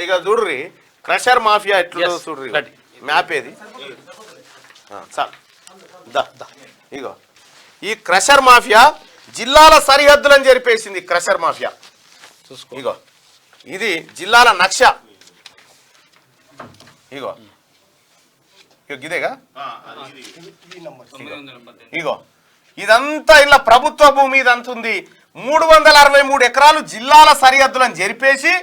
ఇక చూడ్రి crusher mafia ఎట్లుందో చూడ్రి map ఏది సార్ ఇగో ఈ క్రషర్ మాఫియా జిల్లాల సరిహద్దులను జరిపేసింది. క్రషర్ మాఫియా ఇగో ఇది జిల్లాల నక్ష. ఇగో ఇదేగా ఇగో ఇదంతా ఇలా ప్రభుత్వ భూమి ఇదంతా ఉంది. 363 ఎకరాలు జిల్లాల సరిహద్దులను జరిపేసి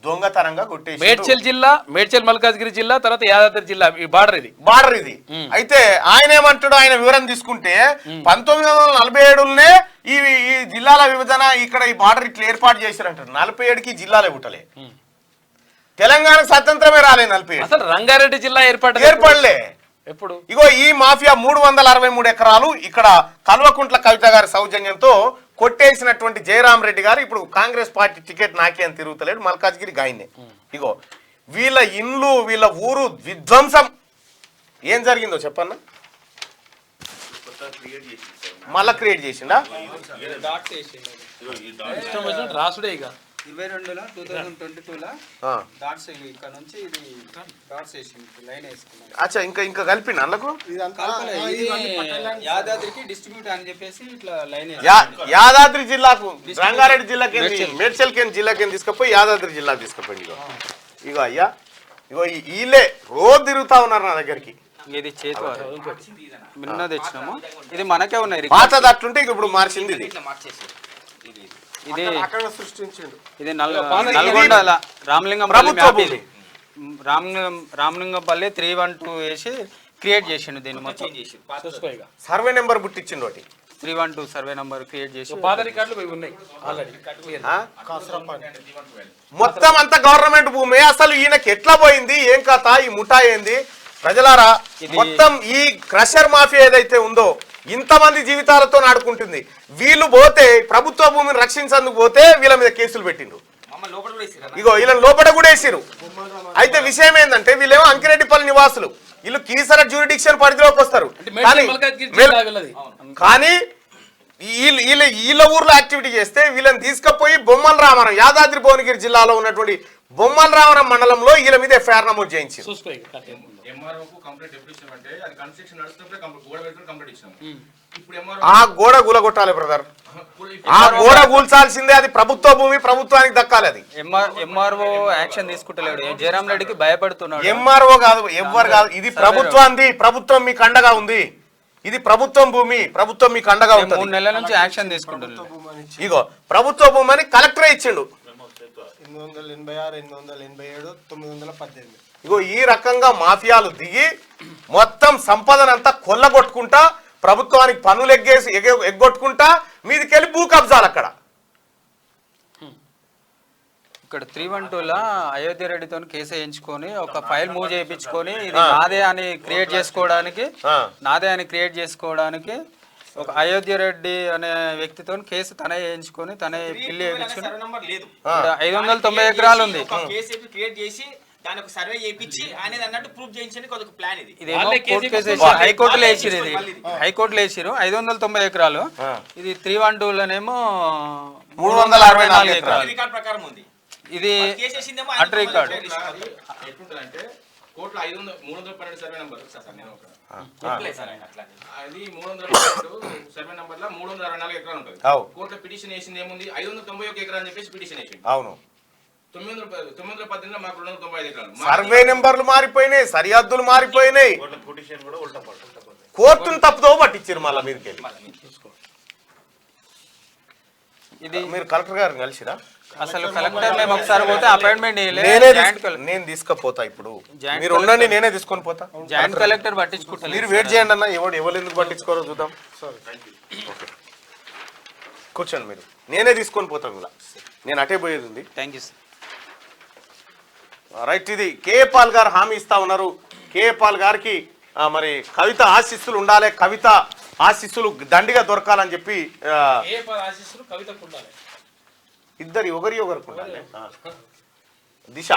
దొంగతనంగా కొట్టేసి మేడ్చల్ జిల్లా, మేడ్చల్ మల్కాజ్గిరి జిల్లా, తర్వాత యాదాద్రి జిల్లా ఈ బార్డర్ ఇది. అయితే ఆయన ఏమంటాడు, ఆయన వివరణ తీసుకుంటే 1947 ఈ జిల్లాల విభజన ఇక్కడ ఈ బార్డర్ ఇట్లా ఏర్పాటు చేశారంటారు. 47కి జిల్లాలే పుట్టలే, తెలంగాణకు స్వతంత్రమే రాలే. 47 అసలు రంగారెడ్డి జిల్లా ఏర్పడలే ఎప్పుడు. ఇగో ఈ మాఫియా 363 ఎకరాలు ఇక్కడ కల్వకుంట్ల కవిత గారి సౌజన్యంతో కొట్టేసినటువంటి జయరాం రెడ్డి గారు ఇప్పుడు కాంగ్రెస్ పార్టీ టికెట్ నాకే అని తిరుగుతలేడు, మల్కాజ్గిరి గాయనే. ఇగో వీళ్ళ ఇండ్లు వీళ్ళ ఊరు విధ్వంసం. ఏం జరిగిందో చెప్పన్నా, మళ్ళా క్రియేట్ చేసిండా రాసుడే. ఇక 22లో 2022లో డాట్స్ ఇక్కడ నుంచి ఇది డాట్స్ వేసింది, లైన్ వేసుకున్నాం. అచ్చా ఇంకా కలిపిండి అందుకు యాదాద్రికి డిస్ట్రిబ్యూట్ అని చెప్పేసి ఇట్లా లైన్ యాదాద్రి జిల్లాకు రంగారెడ్డి జిల్లాకి మేడ్చల్ జిల్లాకి తీసుకుపోయి యాదాద్రి జిల్లాకి తీసుకుపోయింది. ఇగో అయ్యా ఇగో వీళ్ళే రోజు తిరుగుతా ఉన్నారు నా దగ్గరికి. ఇది చేతి నిన్న తెచ్చినాము, ఇది మనకే ఉన్నాయి. పాతది అట్లుంటే ఇప్పుడు మార్చింది ఇది. ఇది ఇది నల్గొండ రామలింగం రామలింగంపల్లి 312 వేసి క్రియేట్ చేసిండు. దీన్ని మొత్తం సర్వే నెంబర్ పుట్టించిండు ఒకటి 312 సర్వే నెంబర్ క్రియేట్ చేసి మొత్తం అంతా గవర్నమెంట్ భూమి. అసలు ఈయనకి ఎట్లా పోయింది, ఏం కథ, ఈ ముఠా ఏంది ప్రజలారా? మొత్తం ఈ క్రషర్ మాఫియా ఏదైతే ఉందో ఇంతమంది జీవితాలతో ఆడుకుంటుంది. వీళ్ళు పోతే ప్రభుత్వ భూమిని రక్షించేందుకు పోతే వీళ్ళ మీద కేసులు పెట్టిండ్రు. ఇగో వీళ్ళని లోపల కూడా వేసిరు. అయితే విషయం ఏంటంటే వీళ్ళేమో అంకిరెడ్డిపల్లి నివాసులు, వీళ్ళు కీసర జ్యూరిడిక్షన్ పరిధిలోకి వస్తారు. కానీ వీళ్ళ ఊర్లో యాక్టివిటీ చేస్తే వీళ్ళని తీసుకుపోయి బొమ్మల రామవరం, యాదాద్రి భువనగిరి జిల్లాలో ఉన్నటువంటి బొమ్మల రామవరం మండలంలో వీళ్ళ మీద ఎఫ్ఐఆర్ నమోదు చేయించి ఆ గోడ కూలగొట్టాలి బ్రదర్. ఆ గోడ కూల్చాల్సిందే, అది ప్రభుత్వ భూమి, ప్రభుత్వానికి దక్కాలి. అది ఎంఆర్ఓ యాక్షన్ తీసుకుంటలేడు, జయరాం రెడ్డికి భయపడుతున్నాడు. ఎంఆర్ఓ కాదు, ఎవ్వరు కాదు, ఇది ప్రభుత్వాన్ని, ప్రభుత్వం మీకు అండగా ఉంది. ఇది ప్రభుత్వం భూమి, ప్రభుత్వం మీకు అండగా ఉంది. 3 నెలల నుంచి యాక్షన్ తీసుకుంటున్నాడు. ఇగో ప్రభుత్వ భూమి అని కలెక్టరే ఇచ్చిండు. 886, 887, 918. ఇగో ఈ రకంగా మాఫియాలు దిగి మొత్తం సంపదనంతా కొల్లగొట్టుకుంటా, ప్రభుత్వానికి పన్నులు ఎగ్గొట్టుకుంటా మీదికెళ్ళి భూ కబ్జాలు. అక్కడ ఇక్కడ 312లో అయోధ్య రెడ్డితో కేసు వేయించుకొని ఒక ఫైల్ మూవ్ చేయించుకొని ఇది నాదే అని క్రియేట్ చేసుకోవడానికి ఒక అయోధ్య రెడ్డి అనే వ్యక్తితో కేసు తనే వేయించుకొని తనే పిల్లి వేయించుకొని 590 ఎకరాలు ఉంది. హైకోర్టులో వేసిరు, ఇది హైకోర్టులో వేసిరు 590 ఎకరాలు. ఇది 312లోనేమో 364 ఎకరాలు. ఇది అట్ రికార్డ్. కోర్టులో 312 సర్వే నంబర్ అది 312 సర్వే నంబర్ లో 364 ఎకరాలు ఉంటుంది. కోర్టులో పిటిషన్ వేసింది ఏముంది, 591 ఎకరాలు అని చెప్పేసి పిటిషన్ వేసింది. అవును, 918లో మాకు 295 ఎకరాలు. సర్వే నెంబర్లు మారిపోయినాయి, సరిహద్దులు మారిపోయినాయి, కోర్టును తప్పుదో పట్టించారు మళ్ళీ మీదకెళ్ళి. ఇది మీరు కలెక్టర్ గారిని కలిసిరా? అసలు కలెక్టర్ మేము ఒకసారి పోతే అపాయింట్మెంట్ నేను తీసుకుపోతా. ఇప్పుడు మీరు ఉండండి, నేనే తీసుకొని పోతా. జాయింట్ కలెక్టర్ పట్టించుకుంటా, మీరు వెయిట్ చేయండి అన్న. ఎవరు ఎందుకు పట్టించుకోరో చూద్దాం. కూర్చోండి, మీరు నేనే తీసుకొని పోతాం. ఇలా నేను అటే పోయేది ఉంది. Thank you sir. రైట్, ఇది కేఏ పాల్ గారు హామీ ఇస్తా ఉన్నారు. కేఏ పాల్ గారికి మరి కవిత ఆశీస్సులు ఉండాలి, కవిత ఆశీస్సులు దండిగా దొరకాలని చెప్పి ఇద్దరు ఒకరికి ఉండాలి. దిశ